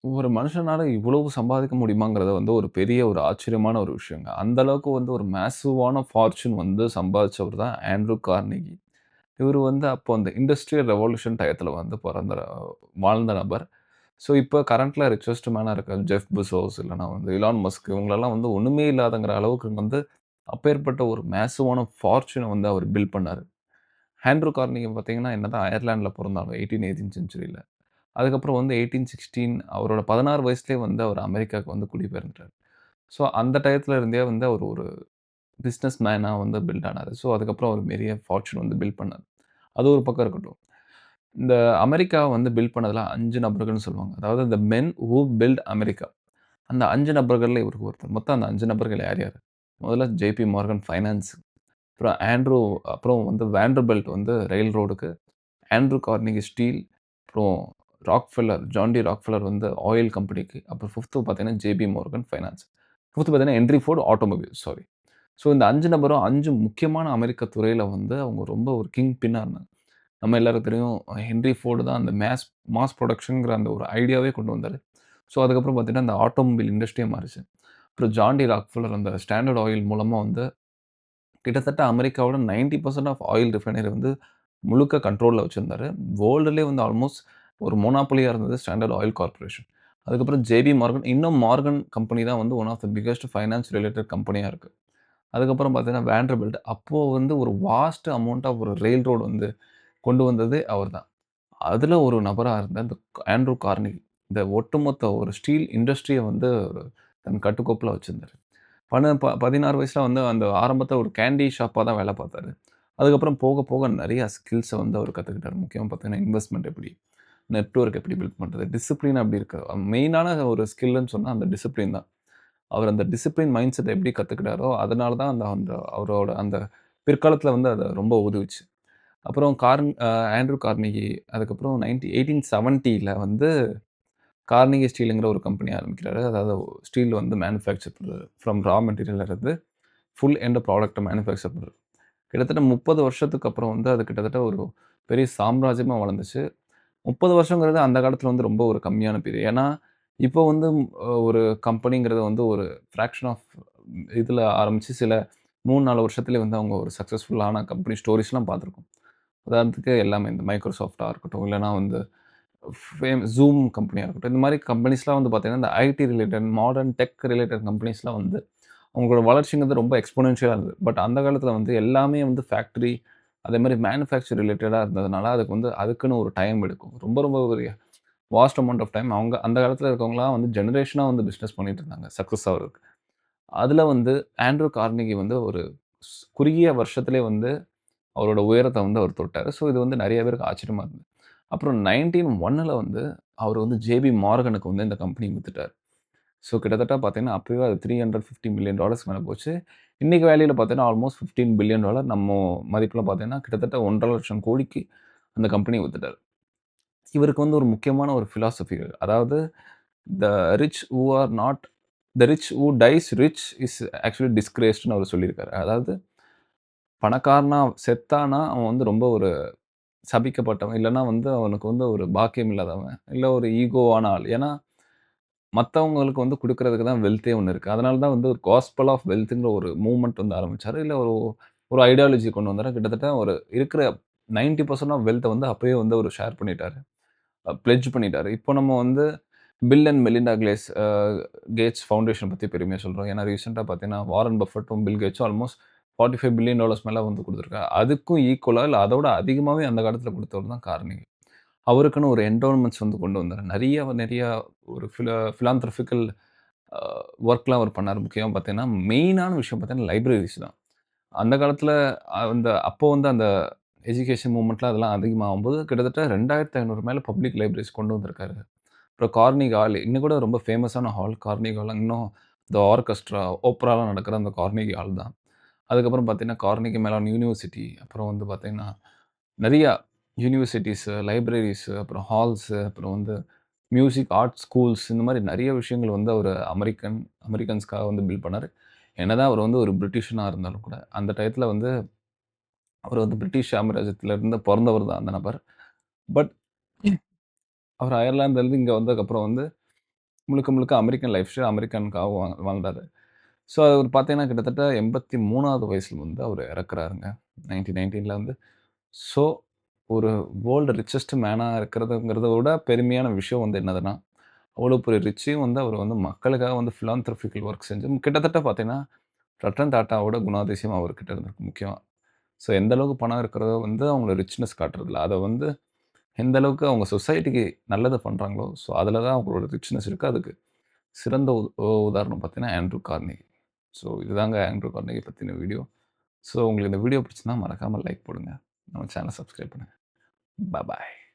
ஒரு மனுஷனால இவ்வளவு சம்பாதிக்க முடியுமாங்கிறது வந்து ஒரு பெரிய ஒரு ஆச்சரியமான ஒரு விஷயங்க. அந்த அளவுக்கு வந்து ஒரு மேசிவான ஃபார்ச்சூன் வந்து சம்பாதிச்சவர் தான் ஆண்ட்ரூ கார்னெகி. இவரு வந்து அப்போ அந்த இண்டஸ்ட்ரியல் ரெவல்யூஷன் டயத்துல வந்து வாழ்ந்த நபர். ஸோ, இப்ப கரண்ட்ல ரிச்செஸ்ட் மேனா இருக்க ஜெஃப் பெசோஸ் இல்லன்னா வந்து இலான் மஸ்க் இவங்களலாம் வந்து ஒண்ணுமே இல்லாதங்கிற அளவுக்கு வந்து அப்பேற்பட்ட ஒரு மேசிவான ஃபார்ச்சூன வந்து அவர் பில்ட் பண்ணாரு. ஆண்ட்ரூ கார்னெகி பார்த்தீங்கன்னா, என்னதான் அயர்லாந்துல பொறந்தாலும் 18 செஞ்சுரில. அதுக்கப்புறம் வந்து 1816 அவரோட 16 வயசுலயே வந்து அவர் அமெரிக்காவுக்கு வந்து குடிபெயர்ந்துட்டாரு. ஸோ, அந்த டயத்துல இருந்தே வந்து அவர் ஒரு பிசினஸ் மேனா வந்து பில்ட் ஆனாரு. ஸோ, அதுக்கப்புறம் அவர் பெரிய ஃபார்ச்சூன் வந்து பில்ட் பண்ணாரு. அது ஒரு பக்கம் இருக்கட்டும். இந்த அமெரிக்காவ வந்து பில்ட் பண்ணதுல 5 நபர்கள்னு சொல்லுவாங்க. அதாவது தி மென் ஹூ பில்ட் அமெரிக்கா. அந்த 5 நபர்கள்ல இவருக்கு ஒருத்தர். மொத்தம் அந்த 5 நபர்கள் யார் யாரு? முதல்ல ஜே.பி. மார்கன் ஃபைனான்ஸ், அப்புறம் அப்புறம் வந்து வாண்டர்பில்ட் வந்து ரயில் ரோடுக்கு, ஆண்ட்ரூ கார்னெகி ஸ்டீல், அப்புறம் ஜான் டி ராக்ஃபெல்லர் வந்து ஆயில் கம்பெனிக்கு, அப்புறம் 5த் பார்த்தீங்கன்னா, ஜே.பி. Morgan finance. 5த் பார்த்தீங்கன்னா, Henry Ford automobile sorry. So இந்த 5 நபரும் 5 முக்கியமான அமெரிக்க துறையில வந்து அவங்க ரொம்ப ஒரு கிங் பின்னா இருந்தாங்க. நம்ம எல்லாருக்கும் தெரியும் ஹென்றி ஃபோர்டு தான் அந்த மாஸ் புரொடக்ஷன்ங்கிற அந்த ஒரு ஐடியாவே கொண்டு வந்தாரு. ஸோ அதுக்கப்புறம் பார்த்தீங்கன்னா, அந்த ஆட்டோமொபைல் இண்டஸ்ட்ரியே மாறுச்சு. அப்புறம் ஜான் டி ராக்ஃபெல்லர் அந்த ஸ்டாண்டர்ட் ஆயில் மூலமா வந்து கிட்டத்தட்ட அமெரிக்காவோட 90% ஆஃப் ஆயில் ரிஃபைனரி வந்து முழுக்க கண்ட்ரோல்ல வச்சிருந்தாரு. வேர்ல்டுலயே வந்து ஆல்மோஸ்ட் ஒரு மோனோபோலியா இருந்தது ஸ்டாண்டர்ட் ஆயில் கார்ப்பரேஷன். அதுக்கப்புறம் ஜே.பி. மார்கன் இன்னும் மார்கன் கம்பெனி தான் வந்து one of the biggest finance related கம்பெனியா இருக்கு. அதுக்கப்புறம் பார்த்தீங்கன்னா, வேண்டர்பில்ட் அப்போ வந்து ஒரு வாஸ்ட் அமௌண்ட் ஆஃப் ஒரு ரெயில் ரோடு வந்து கொண்டு வந்தது அவர் தான். அதுல ஒரு நபரா இருந்த இந்த ஆண்ட்ரூ கார்னெகி. இந்த ஒட்டுமொத்த ஒரு ஸ்டீல் இண்டஸ்ட்ரிய வந்து தன் கட்டுக்கோப்புல வச்சிருந்தாரு. 16 வயசுல வந்து அந்த ஆரம்பத்துல ஒரு கேண்டி ஷாப்பா தான் வேல பார்த்தாரு. அதுக்கப்புறம் போக போக நெறைய ஸ்கில்ஸ வந்து அவர் கத்துக்கிட்டாரு. முக்கியமா பார்த்தீங்கன்னா, இன்வெஸ்ட்மென்ட் எப்படி? நெட்வொர்க் எப்படி பில்ட் பண்றது? டிசிப்ளின் எப்படி இருக்கு? மெயினான ஒரு ஸ்கில்ன்னு சொன்னா அந்த டிசிப்ளின் தான். அவர் அந்த டிசிப்ளின் மைண்ட் செட்ட எப்படி கத்துக்கிட்டாரோ, அதனால தான் அந்த அந்த அவரோட அந்த பிற்காலத்துல வந்து அது ரொம்ப உதவுச்சு. அப்புறம் ஆண்ட்ரூ கார்னெகி அதுக்கப்புறம் 1870ல வந்து கார்னெகி ஸ்டீல்ங்கிற ஒரு கம்பெனி ஆரம்பிக்கிறாரு. அதாவது ஸ்டீல் வந்து மேனுஃபேக்சர் பண்றது. ஃப்ரம் ரா மெட்டீரியல்ல இருந்து ஃபுல் எண்ட் ப்ராடக்ட்ட மேனுஃபேக்சர் பண்றது. கிட்டத்தட்ட 30 வருஷத்துக்கு அப்புறம் வந்து அது கிட்டத்தட்ட ஒரு பெரிய சாம்ராஜ்யமா வளர்ந்துச்சு. 30 வருஷங்கிறது அந்த காலத்துல வந்து ரொம்ப ஒரு கம்மியான பீரியட். ஏன்னா, இப்போ வந்து ஒரு கம்பெனிங்கிறது வந்து ஒரு ஃபிராக்ஷன் ஆஃப் இதுல ஆரம்பிச்சு சில 3, 4 வருஷத்திலே வந்து அவங்க ஒரு சக்சஸ்ஃபுல்லான கம்பெனி ஸ்டோரீஸ்லாம் பார்த்துருக்கோம். உதாரணத்துக்கு எல்லாமே இந்த மைக்ரோசாஃப்ட்டா இருக்கட்டும், இல்லன்னா வந்து Zoom கம்பெனியா இருக்கட்டும். இந்த மாரி கம்பெனிஸ்லாம் வந்து பார்த்தீங்கன்னா, இந்த IT related modern tech related கம்பெனிஸ்லாம் வந்து அவங்களோட வளர்ச்சிங்கிறது ரொம்ப எக்ஸ்போனென்ஷியலா இருந்தது. பட் அந்த காலத்தில வந்து எல்லாமே வந்து ஃபேக்டரி அதேமாரி மேனுஃபேக்சர் ரிலேட்டடா இருந்ததுனால, அதுக்கு வந்து அதுக்குன்னு ஒரு டைம் எடுக்கும். ரொம்ப ரொம்ப ஒரு வாஸ்ட் அமவுண்ட் ஆஃப் டைம் அவங்க அந்த காலத்தில இருக்கவங்கலாம் வந்து ஜெனரேஷனா வந்து பிசினஸ் பண்ணிட்டு இருந்தாங்க, சக்சஸ் ஆவறதுக்கு. அதுல வந்து ஆண்ட்ரூ கார்னெகி வந்து ஒரு குறுகிய வருஷத்திலே வந்து அவரோட உயரத்த வந்து அவர் தொட்டாரு. ஸோ இது வந்து நெறைய பேருக்கு ஆச்சரியமா இருந்தது. அப்புறம் 1901ல வந்து அவர் வந்து ஜே.பி. மார்கனுக்கு வந்து இந்த கம்பெனி வித்துட்டாரு. ஸோ கிட்டத்தட்ட பார்த்தீங்கன்னா, அப்பவே அது $350 மில்லியன் மேல போச்சு. இன்னைக்கு வேல்யூல பார்த்தீங்கன்னா, ஆல்மோஸ்ட் $15 பில்லியன் நம்ம மதிப்புல பார்த்தீங்கன்னா, கிட்டத்தட்ட 1,50,000 கோடிக்கு அந்த கம்பெனிய வித்துட்டாரு. இவருக்கு வந்து ஒரு முக்கியமான ஒரு பிலாசபி அதாவது "the rich who are not the rich who dies rich is actually டிஸ்கிரேஸ்ட்ன்னு" அவரு சொல்லியிருக்காரு. அதாவது பணக்காரனா செத்தானா, அவன் வந்து ரொம்ப ஒரு சபிக்கப்பட்டவன். இல்லன்னா வந்து அவனுக்கு வந்து ஒரு பாக்கியம் இல்லாதவன். இல்ல ஒரு ஈகோவான ஆள். ஏன்னா, மத்தவங்களுக்கு வந்து குடுக்குறதுக்கு தான் வெல்த்தே ஒண்ணு இருக்கு. அதனால தான் வந்து ஒரு காஸ்பல் ஆஃப் வெல்த்ங்கிற ஒரு மூவ்மெண்ட் வந்து ஆரம்பிச்சாரு. இல்ல ஒரு ஒரு ஐடியாலஜி கொண்டு வந்தாரு. கிட்டத்தட்ட ஒரு இருக்கிற 90% ஆஃப் வெல்த்த வந்து அப்பயே வந்து அவரு ஷேர் பண்ணிட்டாரு. பிளெட்ஜ் பண்ணிட்டாரு. இப்போ நம்ம வந்து Bill and Melinda Gates foundation பத்தி பெருமையா சொல்றோம். ஏன்னா ரீசென்ட்டா பார்த்தீங்கன்னா, வாரன் பஃபெட்டும், பில் கேட்ஸும் ஆல்மோஸ்ட் $45 பில்லியன் மேல வந்து குடுத்துருக்காங்க. அதுக்கும் ஈக்குவலா இல்ல அதோட அதிகமாவே அந்த காலத்துல குடுத்தவர் தான் கார்னெகி. அவருக்குன்னு ஒரு என்டோன்மென்ட்ஸ் வந்து கொண்டு வந்தாரு. நெறைய ஒரு பிலாந்திரோபிக்கல் அ வொர்க்லாம் அவர் பண்ணாரு. முக்கியமா பார்த்தீங்கன்னா, மெயினான விஷயம் பார்த்தீங்கன்னா, லைப்ரரீஸ் தான். அந்த காலத்துல அப்போ வந்து அந்த எஜுகேஷன் மூவ்மெண்ட்லாம் அதெல்லாம் அதிகமாகும்போது, கிட்டத்தட்ட 2,500 மேல பப்ளிக் லைப்ரரீஸ் கொண்டு வந்திருக்காரு. அப்புறம் கார்னிக் ஹால் இன்னும் கூட ரொம்ப ஃபேமஸான ஹால் கார்னிக் ஹால். இன்னும் இந்த ஆர்கெஸ்ட்ரா, ஓப்பராலாம் நடக்கிற அந்த கார்னிகி ஹால் தான். அதுக்கப்புறம் பார்த்தீங்கன்னா, கார்னிகி மெலான் யூனிவர்சிட்டி, அப்புறம் வந்து பார்த்தீங்கன்னா, நெறையா யூனிவர்சிட்டீஸ், லைப்ரரீஸ், அப்புறம் ஹால்ஸ், அப்புறம் வந்து மியூசிக், ஆர்ட் ஸ்கூல்ஸ் இந்த மாரி நெறைய விஷயங்கள் வந்து அவரு அமெரிக்கன்ஸ்க்காக வந்து பில்ட் பண்ணாரு. என்னதான் அவர் வந்து ஒரு பிரிட்டிஷனா இருந்தாலும் கூட, அந்த டயத்துல வந்து அவர் வந்து பிரிட்டிஷ் சாம்ராஜ்யத்தில இருந்து பொறந்தவர் தான் அந்த நபர். பட் அவர் அயர்லாந்துலருந்து இங்க வந்ததுக்கப்புறம் வந்து முழுக்க முழுக்க அமெரிக்கன் லைஃப் ஸ்டைல் அமெரிக்கனுக்காக வாழ்ந்தாரு. ஸோ அவரு பார்த்தீங்கன்னா, கிட்டத்தட்ட 83வது வயசுல வந்து அவரு இறக்குறாருங்க. 1919ல வந்து. ஸோ ஒரு வேர்ல்டு ரிச்சஸ்ட் மேனா இருக்கிறதுங்கிறத விட பெருமையான விஷயம் வந்து என்னதுன்னா, அவ்வளோ பெரிய ரிச்சையும் வந்து அவர் வந்து மக்களுக்காக வந்து பிலாந்த்ரோபிக்கல் ஒர்க் செஞ்சு கிட்டத்தட்ட பார்த்தீங்கன்னா, ரத்தன் டாட்டாவோட குணாதிசயம் அவர்கிட்ட இருந்திருக்கு முக்கியமா. ஸோ எந்த அளவுக்கு பணம் இருக்கிறதோ வந்து அவங்கள ரிச்னஸ் காட்டுறதில்ல. அத வந்து எந்த அளவுக்கு அவங்க சொசைட்டிக்கு நல்லது பண்றாங்களோ, ஸோ அதில தான் அவங்களோட ரிச்னஸ் இருக்கு. அதுக்கு சிறந்த உதாரணம் பார்த்தீங்கன்னா, ஆண்ட்ரூ கார்னெகி. ஸோ இதுதாங்க ஆண்ட்ரூ கார்னெகி பத்தின வீடியோ. ஸோ உங்களுக்கு இந்த வீடியோ பிடிச்சிருந்தா மறக்காம லைக் போடுங்க. நம்ம சேனல சப்ஸ்கிரைப் பண்ணுங்க. பாய்.